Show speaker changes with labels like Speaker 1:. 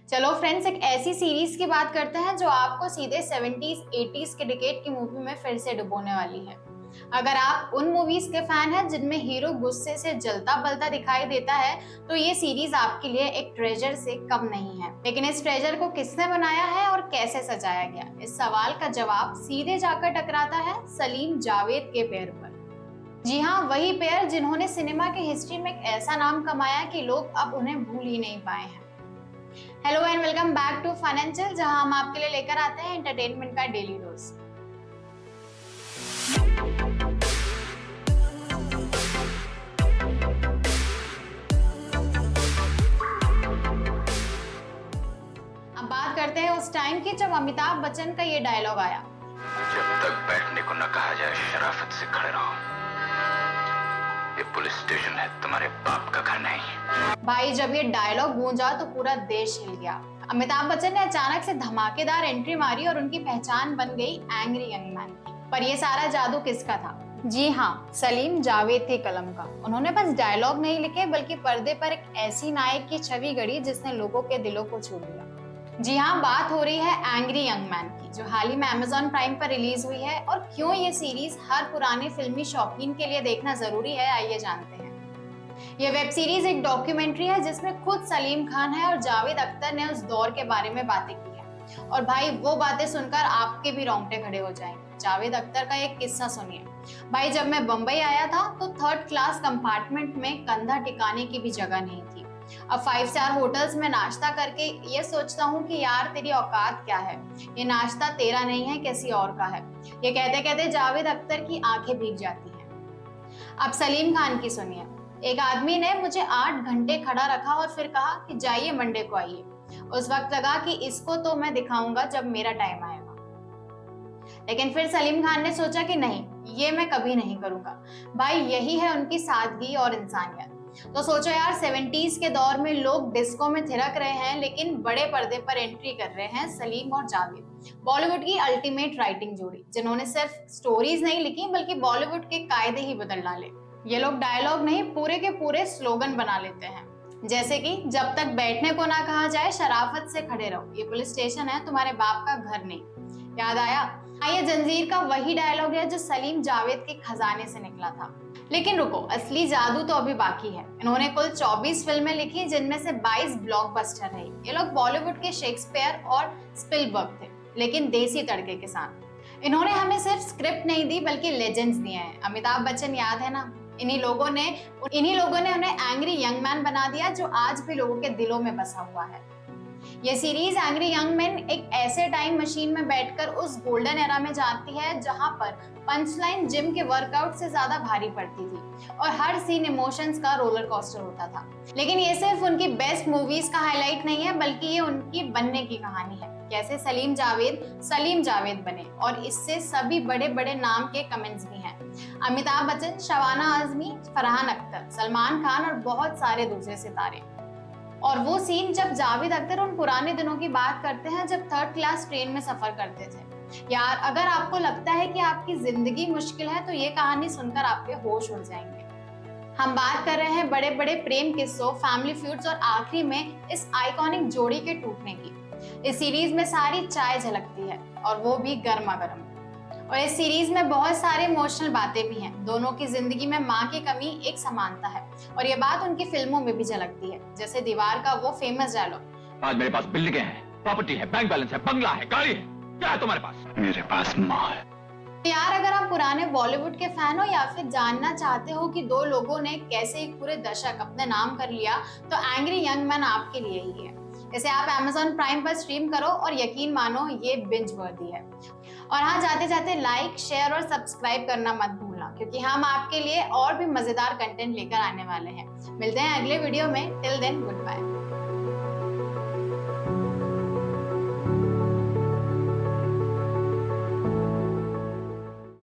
Speaker 1: चलो फ्रेंड्स, एक ऐसी सीरीज की बात करते हैं जो आपको सीधे 70s 80s के डिकेड की मूवी में फिर से डुबोने वाली है। अगर आप उन मूवीज के फैन हैं जिनमें हीरो गुस्से से जलता बलता दिखाई देता है, तो ये सीरीज आपके लिए एक ट्रेजर से कम नहीं है। लेकिन इस ट्रेजर को किसने बनाया है और कैसे सजाया गया, इस सवाल का जवाब सीधे जाकर टकराता है सलीम जावेद के पैर पर। जी हाँ, वही पेयर जिन्होंने सिनेमा की हिस्ट्री में एक ऐसा नाम कमाया कि लोग अब उन्हें भूल ही नहीं पाए हैं। Hello and welcome back to Fun and Chill, जहां हम आपके लिए लेकर आते हैं एंटरटेनमेंट का डेली डोज। अब बात करते हैं उस टाइम की जब अमिताभ बच्चन का ये डायलॉग आया,
Speaker 2: जब तक बैठने को न कहा जाए शराफत से खड़े रहो। ये पुलिस स्टेशन है, तुम्हारे बाप का घर नहीं।
Speaker 1: भाई जब ये डायलॉग गूंजा तो पूरा देश हिल गया। अमिताभ बच्चन ने अचानक से धमाकेदार एंट्री मारी और उनकी पहचान बन गई एंग्री यंग मैन की। पर ये सारा जादू किसका था? जी हाँ, सलीम जावेद के कलम का। उन्होंने बस डायलॉग नहीं लिखे बल्कि पर्दे पर एक ऐसी नायक की छवि गढ़ी जिसने लोगों के दिलों को छू लिया। जी हाँ, बात हो रही है एंग्री यंग मैन की, जो हाल ही में Amazon प्राइम पर रिलीज हुई है। और क्यों ये सीरीज हर पुराने फिल्मी शौकीन के लिए देखना जरूरी है, आइए जानते हैं। ये वेब सीरीज एक डॉक्यूमेंट्री है जिसमें खुद सलीम खान है और जावेद अख्तर ने उस दौर के बारे में बातें की है। और भाई वो बातें सुनकर आपके भी रोंगटे खड़े हो जाएंगे। जावेद अख्तर का एक किस्सा सुनिए। भाई जब मैं बम्बई आया था तो 3rd क्लास कंपार्टमेंट में कंधा टिकाने की भी जगह नहीं थी। अब 5 स्टार होटल्स में नाश्ता करके ये सोचता हूँ कि यार तेरी औकात क्या है, ये नाश्ता तेरा नहीं है किसी और का है। ये कहते कहते जावेद अख्तर की आंखें भीग जाती हैं। अब सलीम खान की सुनिए। एक आदमी ने मुझे 8 घंटे खड़ा रखा और फिर कहा कि जाइए मंडे को आइए। उस वक्त लगा कि इसको तो मैं दिखाऊंगा जब मेरा टाइम आएगा। लेकिन फिर सलीम खान ने सोचा कि नहीं, ये मैं कभी नहीं करूंगा। भाई यही है उनकी सादगी और इंसानियत। तो सोचो यार, 70s के दौर में लोग डिस्को में थिरक रहे हैं लेकिन बड़े पर्दे पर एंट्री कर रहे हैं सलीम और जावेद, बॉलीवुड की अल्टीमेट राइटिंग जोड़ी, जिन्होंने सिर्फ स्टोरीज नहीं लिखी बल्कि बॉलीवुड के कायदे ही बदल डाले। ये लोग डायलॉग नहीं, पूरे के पूरे स्लोगन बना लेते हैं, जैसे कि जब तक बैठने को ना कहा जाए शराफत से खड़े रहो, ये पुलिस स्टेशन है, तुम्हारे बाप का घर नहीं। याद आया? ये जंजीर का वही डायलॉग है जो सलीम जावेद के खजाने से निकला था। लेकिन रुको, असली जादू तो अभी बाकी है। इन्होंने कुल 24 फिल्में लिखी जिनमें से 22 ब्लॉकबस्टर रही। ये लोग बॉलीवुड के शेक्सपियर और स्पिलबर्ग थे, लेकिन देसी तड़के के साथ। इन्होंने हमें सिर्फ स्क्रिप्ट नहीं दी बल्कि लेजेंड्स दिए हैं। अमिताभ बच्चन याद है ना? इन्हीं लोगों ने उन्हें एंग्री यंग मैन बना दिया जो आज भी लोगों के दिलों में बसा हुआ है। ये सीरीज एंग्री यंग मैन एक ऐसे टाइम मशीन में बैठकर उस गोल्डन एरा में जाती है जहां पर पंचलाइन जिम के वर्कआउट से ज्यादा भारी पड़ती थी और हर सीन इमोशंस का रोलर कोस्टर होता था। लेकिन ये सिर्फ उनकी बेस्ट मूवीज का हाईलाइट नहीं है बल्कि ये उनकी बनने की कहानी है। कैसे सलीम जावेद बने, और इससे सभी बड़े बड़े नाम के कमेंट्स भी हैं। अमिताभ बच्चन, शबाना आजमी, फरहान अख्तर, सलमान खान और बहुत सारे दूसरे सितारे। और वो सीन जब जावेद अख्तर उन पुराने दिनों की बात करते हैं जब 3rd क्लास ट्रेन में सफर करते थे। यार अगर आपको लगता है कि आपकी जिंदगी मुश्किल है तो ये कहानी सुनकर आपके होश उड़ जाएंगे। हम बात कर रहे हैं बड़े बड़े प्रेम किस्सों, फैमिली फ्यूड्स और आखिरी में इस आइकॉनिक जोड़ी के टूटने की। इस सीरीज में सारी चाय झलकती है और वो भी गर्मा गर्म। और इस सीरीज में बहुत सारे इमोशनल बातें भी हैं। दोनों की जिंदगी में माँ की कमी एक समानता है और ये बात उनकी फिल्मों में भी झलकती है। जैसे दीवार का वो फेमस डायलॉग,
Speaker 2: आज मेरे पास बिल्डिंगें हैं, प्रॉपर्टी है, बैंक बैलेंस है, बंगला है, गाड़ी है, क्या है तुम्हारे पास? मेरे पास माँ है।
Speaker 1: यार अगर आप पुराने बॉलीवुड के फैन हो या फिर जानना चाहते हो कि दो लोगों ने कैसे एक पूरे दशक अपने नाम कर लिया, तो एंग्री यंग मैन आपके लिए ही है। इसे आप Amazon प्राइम पर स्ट्रीम करो और यकीन मानो ये बिंज वर्दी है। और हाँ, जाते जाते लाइक, शेयर और सब्सक्राइब करना मत भूलना, क्योंकि हम आपके लिए और भी मजेदार कंटेंट लेकर आने वाले हैं। मिलते हैं अगले वीडियो में। Till then, good bye.